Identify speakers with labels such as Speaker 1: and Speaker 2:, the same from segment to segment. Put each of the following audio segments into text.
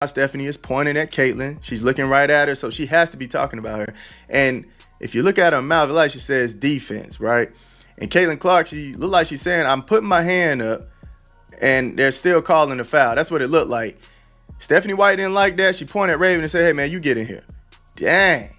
Speaker 1: Stephanie is pointing at Caitlin. She's looking right at her, so she has to be talking about her. And if you look at her mouth, like she says defense, right? And Caitlin Clark, she looked like she's saying, I'm putting my hand up, and they're still calling the foul. That's what it looked like. Stephanie White didn't like that. She pointed at Raven and said, hey, man, you get in here. Dang.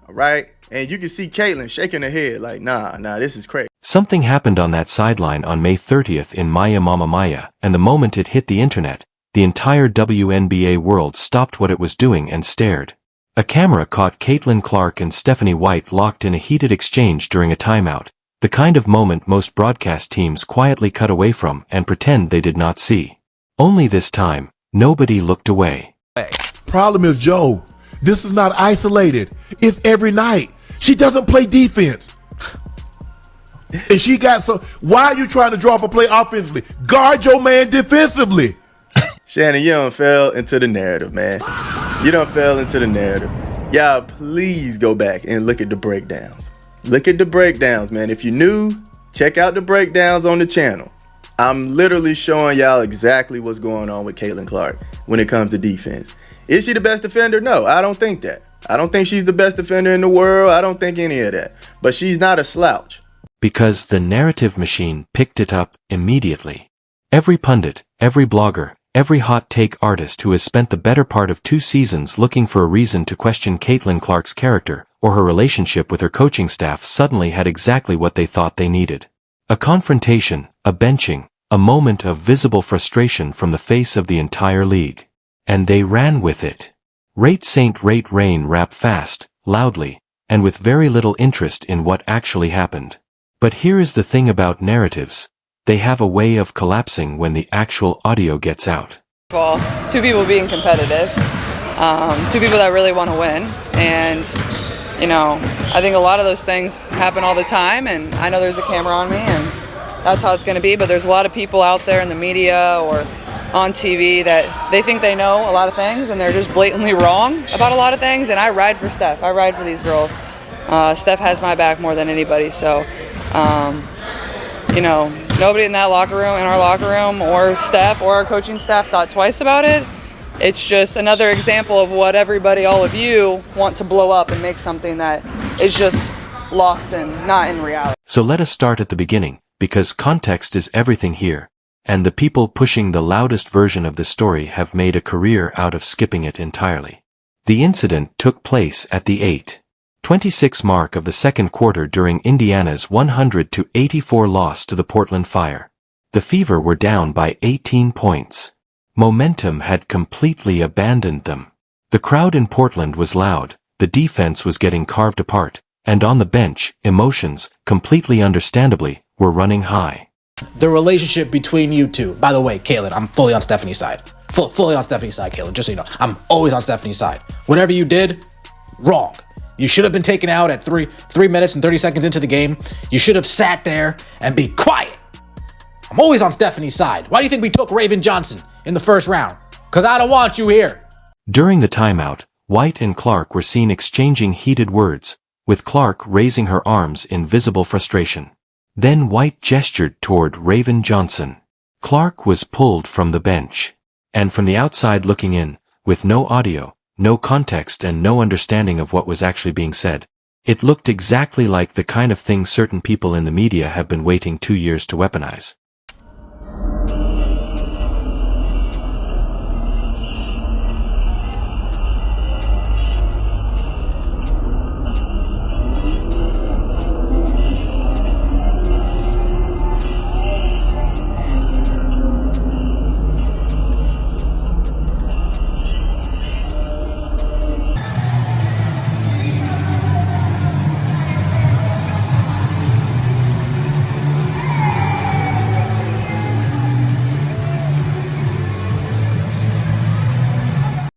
Speaker 1: All right. And you can see Caitlin shaking her head like, nah, this is crazy.
Speaker 2: Something happened on that sideline on May 30th in Maya Mama Maya, and the moment it hit the internet, the entire WNBA world stopped what it was doing and stared. A camera caught Caitlin Clark and Stephanie White locked in a heated exchange during a timeout, the kind of moment most broadcast teams quietly cut away from and pretend they did not see. Only this time, nobody looked away.
Speaker 3: Problem is, Joe, this is not isolated. It's every night. She doesn't play defense. And she got so. Why are you trying to draw up a play offensively? Guard your man defensively.
Speaker 1: Shannon, you don't fell into the narrative, man. You don't fell into the narrative. Y'all, please go back and look at the breakdowns. Look at the breakdowns, man. If you're new, check out the breakdowns on the channel. I'm literally showing y'all exactly what's going on with Caitlin Clark when it comes to defense. Is she the best defender? No, I don't think that. I don't think she's the best defender in the world. I don't think any of that. But she's not a slouch.
Speaker 2: Because the narrative machine picked it up immediately. Every pundit, every blogger, every hot take artist who has spent the better part of 2 seasons looking for a reason to question Caitlin Clark's character or her relationship with her coaching staff suddenly had exactly what they thought they needed. A confrontation, a benching, a moment of visible frustration from the face of the entire league. And they ran with it. Rate Saint Rate Rain rap fast, loudly, and with very little interest in what actually happened. But here is the thing about narratives. They have a way of collapsing when the actual audio gets out.
Speaker 4: Well, 2 people being competitive, 2 people that really want to win, and I think a lot of those things happen all the time, and I know there's a camera on me, and that's how it's going to be, but there's a lot of people out there in the media or on TV that they think they know a lot of things, and they're just blatantly wrong about a lot of things, and I ride for Steph. I ride for these girls. Steph has my back more than anybody, so nobody in that locker room, in our locker room, or Steph or our coaching staff thought twice about it. It's just another example of what everybody, all of you, want to blow up and make something that is just lost and not in reality.
Speaker 2: So let us start at the beginning, because context is everything here, and the people pushing the loudest version of the story have made a career out of skipping it entirely. The incident took place at the 8:26 mark of the second quarter during Indiana's 100-84 loss to the Portland Fire. The Fever were down by 18 points. Momentum had completely abandoned them. The crowd in Portland was loud, the defense was getting carved apart, and on the bench, emotions, completely understandably, were running high.
Speaker 5: The relationship between you two, by the way, Caitlin, I'm fully on Stephanie's side. Fully on Stephanie's side, Caitlin, just so you know. I'm always on Stephanie's side. Whatever you did, wrong. You should have been taken out at 3 minutes and 30 seconds into the game. You should have sat there and be quiet. I'm always on Stephanie's side. Why do you think we took Raven Johnson in the first round? Because I don't want you here.
Speaker 2: During the timeout, White and Clark were seen exchanging heated words, with Clark raising her arms in visible frustration. Then White gestured toward Raven Johnson. Clark was pulled from the bench. And from the outside looking in, with no audio, no context and no understanding of what was actually being said, it looked exactly like the kind of thing certain people in the media have been waiting 2 years to weaponize.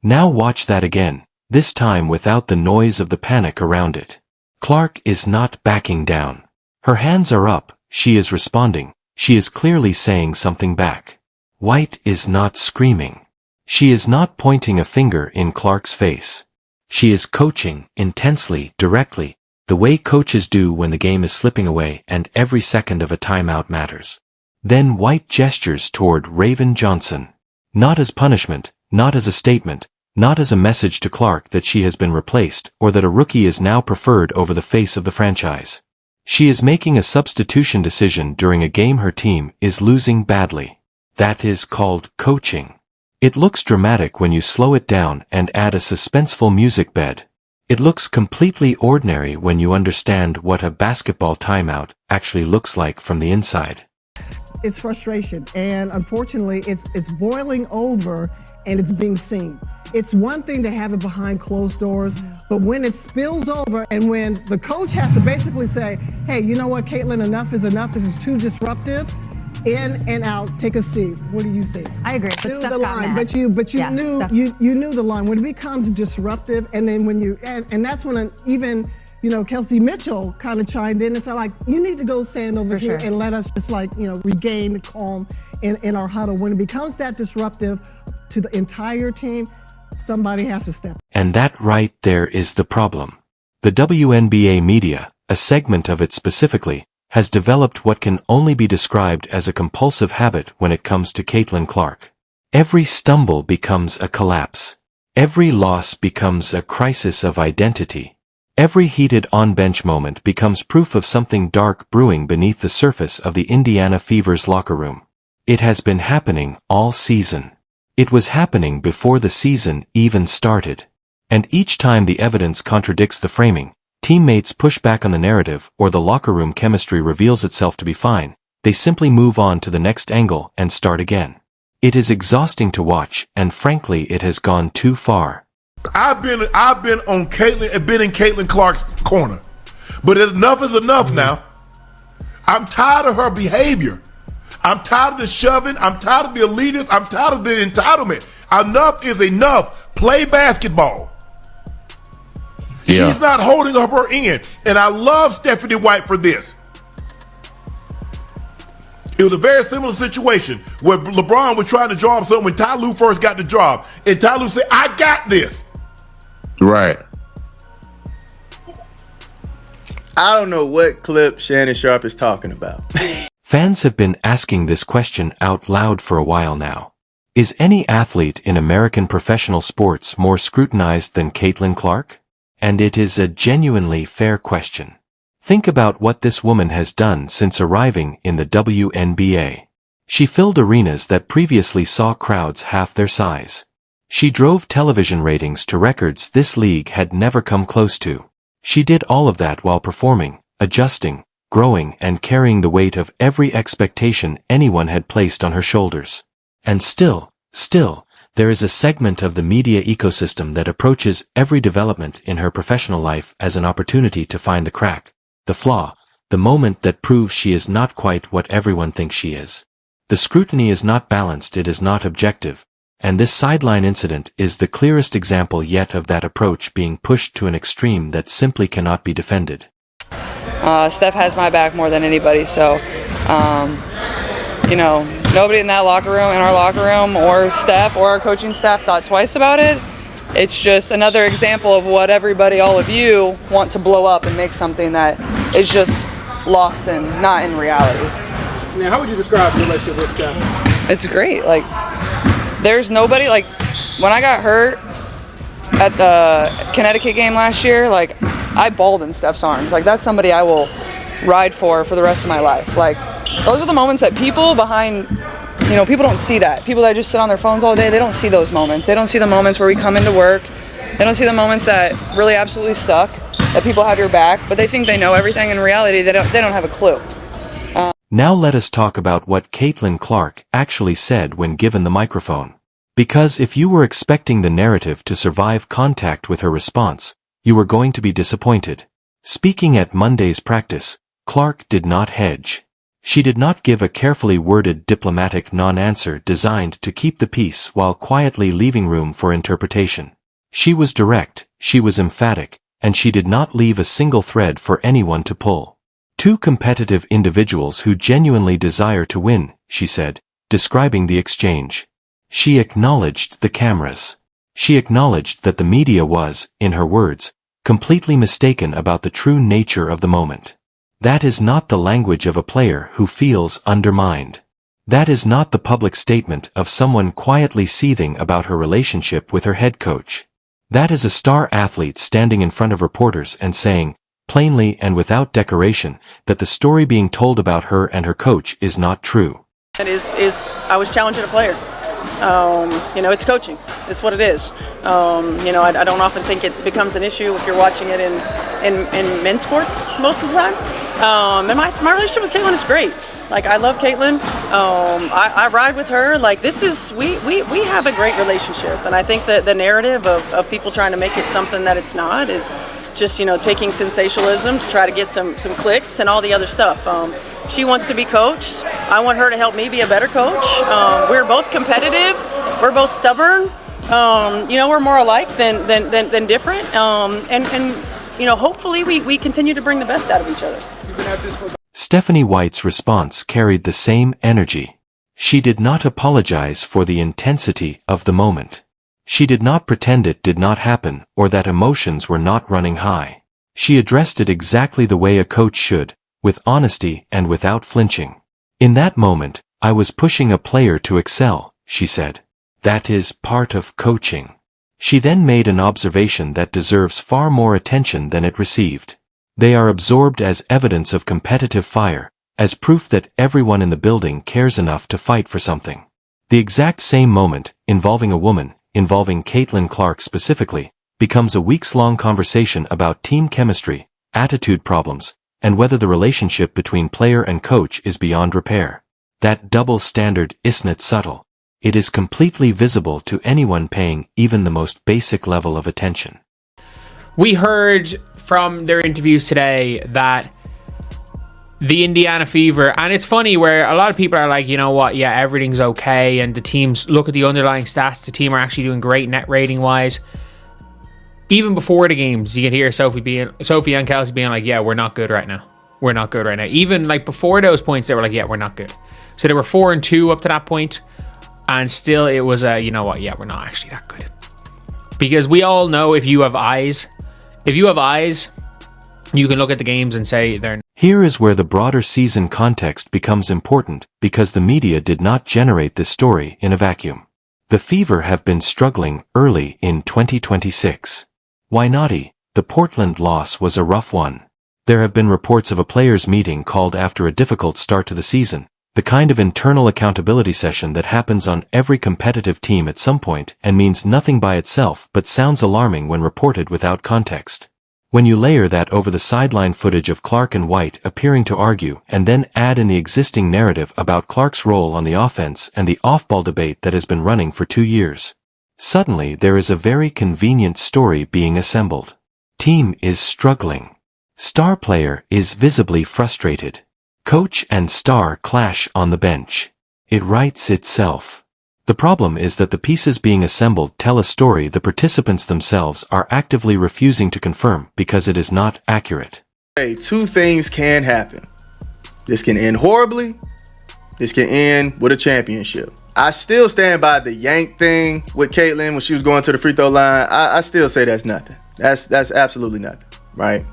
Speaker 2: Now watch that again, this time without the noise of the panic around it. Clark is not backing down. Her hands are up, she is responding, she is clearly saying something back. White is not screaming. She is not pointing a finger in Clark's face. She is coaching, intensely, directly, the way coaches do when the game is slipping away and every second of a timeout matters. Then White gestures toward Raven Johnson. Not as punishment, not as a statement, not as a message to Clark that she has been replaced or that a rookie is now preferred over the face of the franchise. She is making a substitution decision during a game her team is losing badly. That is called coaching. It looks dramatic when you slow it down and add a suspenseful music bed. It looks completely ordinary when you understand what a basketball timeout actually looks like from the inside.
Speaker 6: It's frustration, and unfortunately, it's boiling over and it's being seen. It's one thing to have it behind closed doors, but when it spills over and when the coach has to basically say, hey, you know what, Caitlin, enough is enough. This is too disruptive. In and out, take a seat. What do you think?
Speaker 7: I agree, but Steph got
Speaker 6: line,
Speaker 7: mad.
Speaker 6: but you
Speaker 7: Yeah,
Speaker 6: knew
Speaker 7: Steph.
Speaker 6: you knew the line when it becomes disruptive, and then when you and that's when even Kelsey Mitchell kind of chimed in and said, like, you need to go stand over
Speaker 7: For
Speaker 6: here
Speaker 7: sure.
Speaker 6: and let us just regain the calm in our huddle. When it becomes that disruptive to the entire team, somebody has to step.
Speaker 2: And that right there is the problem. The WNBA media, a segment of it specifically, has developed what can only be described as a compulsive habit when it comes to Caitlin Clark. Every stumble becomes a collapse. Every loss becomes a crisis of identity. Every heated on-bench moment becomes proof of something dark brewing beneath the surface of the Indiana Fever's locker room. It has been happening all season. It was happening before the season even started. And each time the evidence contradicts the framing, teammates push back on the narrative or the locker room chemistry reveals itself to be fine, they simply move on to the next angle and start again. It is exhausting to watch, and frankly it has gone too far.
Speaker 3: I've been on Caitlin, been in Caitlin Clark's corner, but enough is enough now. I'm tired of her behavior. I'm tired of the shoving. I'm tired of the elitist. I'm tired of the entitlement. Enough is enough. Play basketball.
Speaker 8: Yeah.
Speaker 3: She's not holding up her end, and I love Stephanie White for this. It was a very similar situation where LeBron was trying to draw up something when Ty Lue first got the job, and Ty Lue said, "I got this."
Speaker 8: Right.
Speaker 1: I don't know what clip Shannon Sharp is talking about.
Speaker 2: Fans have been asking this question out loud for a while now. Is any athlete in American professional sports more scrutinized than Caitlin Clark? And it is a genuinely fair question. Think about what this woman has done since arriving in the WNBA. She filled arenas that previously saw crowds half their size. She drove television ratings to records this league had never come close to. She did all of that while performing, adjusting, growing, and carrying the weight of every expectation anyone had placed on her shoulders. And still, there is a segment of the media ecosystem that approaches every development in her professional life as an opportunity to find the crack, the flaw, the moment that proves she is not quite what everyone thinks she is. The scrutiny is not balanced, it is not objective, and this sideline incident is the clearest example yet of that approach being pushed to an extreme that simply cannot be defended.
Speaker 4: Steph has my back more than anybody, so nobody in that locker room, in our locker room, or Steph or our coaching staff thought twice about it. It's just another example of what everybody, all of you, want to blow up and make something that is just lost and not in reality.
Speaker 9: Now, how would you describe your relationship with Steph?
Speaker 4: It's great. Like, there's nobody, like, when I got hurt at the Connecticut game last year, like, I bawled in Steph's arms. Like, that's somebody I will ride for the rest of my life. Like, those are the moments that people behind, people don't see that. People that just sit on their phones all day, they don't see those moments. They don't see the moments where we come into work. They don't see the moments that really absolutely suck, that people have your back, but they think they know everything. In reality, they don't have a clue.
Speaker 2: Now let us talk about what Caitlin Clark actually said when given the microphone. Because if you were expecting the narrative to survive contact with her response, you were going to be disappointed. Speaking at Monday's practice, Clark did not hedge. She did not give a carefully worded diplomatic non-answer designed to keep the peace while quietly leaving room for interpretation. She was direct, she was emphatic, and she did not leave a single thread for anyone to pull. Two competitive individuals who genuinely desire to win, she said, describing the exchange. She acknowledged the cameras. She acknowledged that the media was, in her words, completely mistaken about the true nature of the moment. That is not the language of a player who feels undermined. That is not the public statement of someone quietly seething about her relationship with her head coach. That is a star athlete standing in front of reporters and saying, plainly and without decoration, that the story being told about her and her coach is not true.
Speaker 7: I was challenging a player. It's coaching. It's what it is. I don't often think it becomes an issue if you're watching it in men's sports most of the time. And my relationship with Caitlin is great. Like, I love Caitlin. I ride with her. Like, we have a great relationship. And I think that the narrative of people trying to make it something that it's not is just, taking sensationalism to try to get some clicks and all the other stuff. She wants to be coached. I want her to help me be a better coach. We're both competitive. We're both stubborn. We're more alike than different. Hopefully we continue to bring the best out of each other.
Speaker 2: Stephanie White's response carried the same energy. She did not apologize for the intensity of the moment. She did not pretend it did not happen or that emotions were not running high. She addressed it exactly the way a coach should, with honesty and without flinching. In that moment, I was pushing a player to excel, she said. That is part of coaching. She then made an observation that deserves far more attention than it received. They are absorbed as evidence of competitive fire, as proof that everyone in the building cares enough to fight for something. The exact same moment, involving a woman, involving Caitlin Clark specifically, becomes a weeks-long conversation about team chemistry, attitude problems, and whether the relationship between player and coach is beyond repair. That double standard isn't subtle. It is completely visible to anyone paying even the most basic level of attention.
Speaker 10: We heard from their interviews today that the Indiana Fever, and it's funny where a lot of people are like, you know what, yeah, everything's okay, and the teams, look at the underlying stats, the team are actually doing great net rating wise. Even before the games, you can hear Sophie and Kelsey being like, yeah, we're not good right now. We're not good right now. Even like before those points, they were like, yeah, we're not good. So they were 4-2 up to that point, and still it was you know what, yeah, we're not actually that good. Because we all know if you have eyes, you can look at the games and say they're...
Speaker 2: Here is where the broader season context becomes important, because the media did not generate this story in a vacuum. The Fever have been struggling early in 2026. Why naughty? The Portland loss was a rough one. There have been reports of a players' meeting called after a difficult start to the season, the kind of internal accountability session that happens on every competitive team at some point and means nothing by itself but sounds alarming when reported without context. When you layer that over the sideline footage of Clark and White appearing to argue and then add in the existing narrative about Clark's role on the offense and the off-ball debate that has been running for 2 years, suddenly there is a very convenient story being assembled. Team is struggling. Star player is visibly frustrated. Coach and star clash on the bench. It writes itself. The problem is that the pieces being assembled tell a story the participants themselves are actively refusing to confirm because it is not accurate.
Speaker 1: Hey, two things can happen. This can end horribly. This can end with a championship. I still stand by the yank thing with Caitlin when she was going to the free throw line. I still say that's nothing. That's absolutely nothing, right?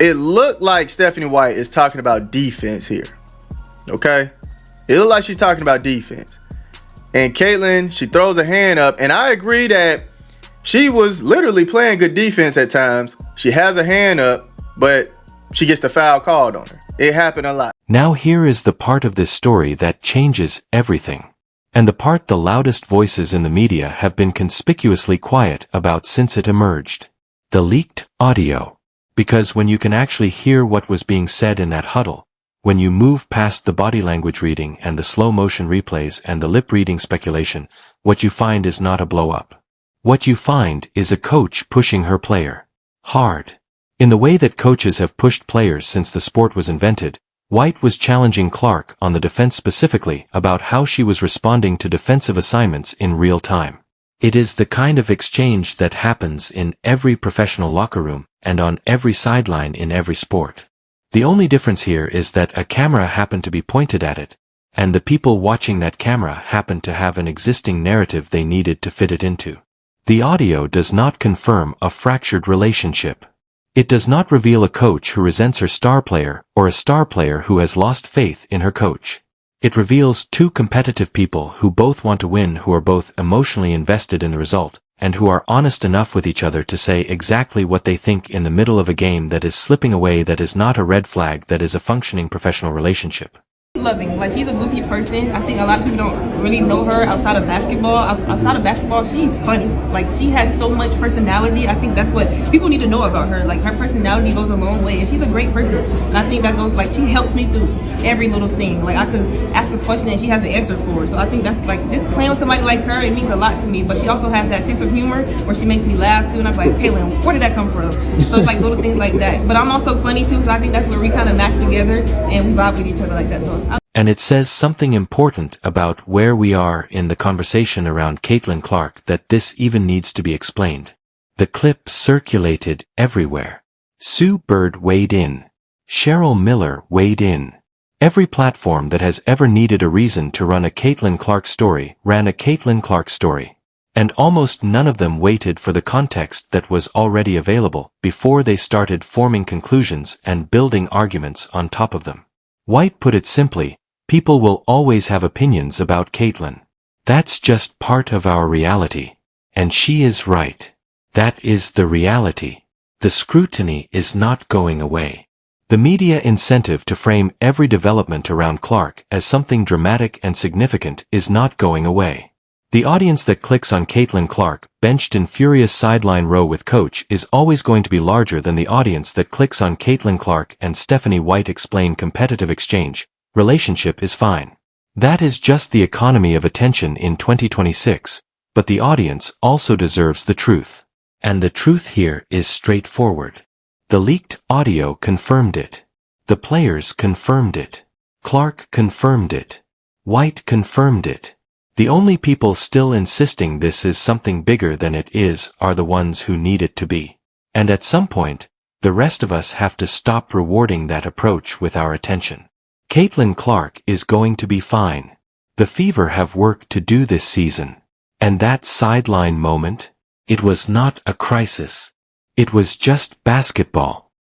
Speaker 1: It looked like Stephanie White is talking about defense here. Okay? It looked like she's talking about defense. And Caitlin, she throws her hand up, and I agree that she was literally playing good defense at times. She has her hand up, but she gets the foul called on her. It happened a lot.
Speaker 2: Now here is the part of this story that changes everything. And the part the loudest voices in the media have been conspicuously quiet about since it emerged. The leaked audio. Because when you can actually hear what was being said in that huddle, when you move past the body language reading and the slow motion replays and the lip reading speculation, what you find is not a blow up. What you find is a coach pushing her player. Hard. In the way that coaches have pushed players since the sport was invented, White was challenging Clark on the defense specifically about how she was responding to defensive assignments in real time. It is the kind of exchange that happens in every professional locker room and on every sideline in every sport. The only difference here is that a camera happened to be pointed at it, and the people watching that camera happened to have an existing narrative they needed to fit it into. The audio does not confirm a fractured relationship. It does not reveal a coach who resents her star player or a star player who has lost faith in her coach. It reveals two competitive people who both want to win, who are both emotionally invested in the result, and who are honest enough with each other to say exactly what they think in the middle of a game that is slipping away, that is not a red flag, that is a functioning professional relationship.
Speaker 11: Loving, like she's a goofy person. I think a lot of people don't really know her outside of basketball. Outside of basketball, she's funny. Like she has so much personality. I think that's what people need to know about her. Like her personality goes a long way, and she's a great person. And I think that goes, like, she helps me through every little thing. Like I could ask a question and she has an answer for it. So I think that's, like, just playing with somebody like her, it means a lot to me. But she also has that sense of humor where she makes me laugh too, and I'm like, Kaylin, where did that come from? So it's like little things like that. But I'm also funny too, so I think that's where we kind of match together and we vibe with each other like that. So.
Speaker 2: And it says something important about where we are in the conversation around Caitlin Clark that this even needs to be explained. The clip circulated everywhere. Sue Bird weighed in. Cheryl Miller weighed in. Every platform that has ever needed a reason to run a Caitlin Clark story ran a Caitlin Clark story. And almost none of them waited for the context that was already available before they started forming conclusions and building arguments on top of them. White put it simply, people will always have opinions about Caitlin. That's just part of our reality. And she is right. That is the reality. The scrutiny is not going away. The media incentive to frame every development around Clark as something dramatic and significant is not going away. The audience that clicks on Caitlin Clark, benched in furious sideline row with coach, is always going to be larger than the audience that clicks on Caitlin Clark and Stephanie White explain competitive exchange. Relationship is fine. That is just the economy of attention in 2026, but the audience also deserves the truth. And the truth here is straightforward. The leaked audio confirmed it. The players confirmed it. Clark confirmed it. White confirmed it. The only people still insisting this is something bigger than it is are the ones who need it to be. And at some point, the rest of us have to stop rewarding that approach with our attention. Caitlin Clark is going to be fine. The Fever have work to do this season. And that sideline moment? It was not a crisis. It was just basketball.